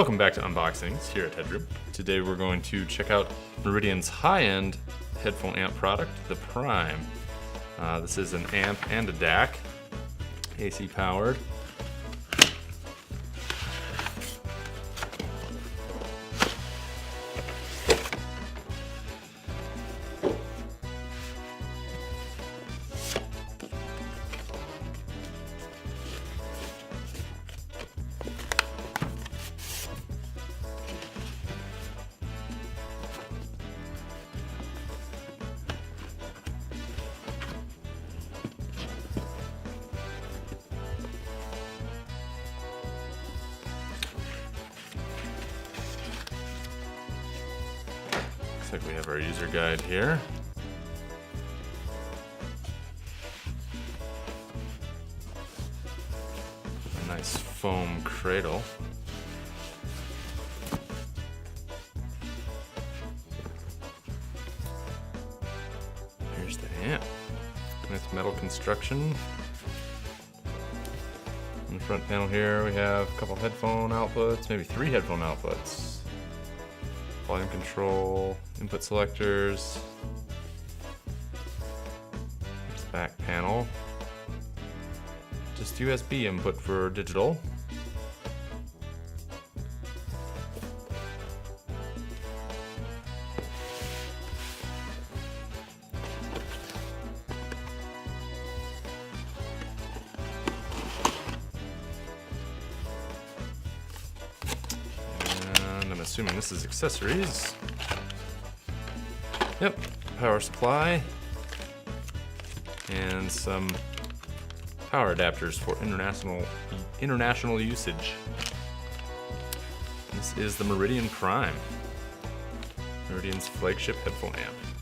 Welcome back to Unboxings here at Headroom. Today we're going to check out Meridian's high-end headphone amp product, the Prime. This is an amp and a DAC, AC powered. Looks like we have our user guide here. A nice foam cradle. Here's the amp. Nice metal construction. On the front panel here we have a couple headphone outputs, maybe 3 headphone outputs. Volume control, input selectors. There's the back panel. Just USB input for digital. I'm assuming this is accessories. Yep, power supply and some power adapters for international usage. This is the Meridian Prime, Meridian's flagship headphone amp.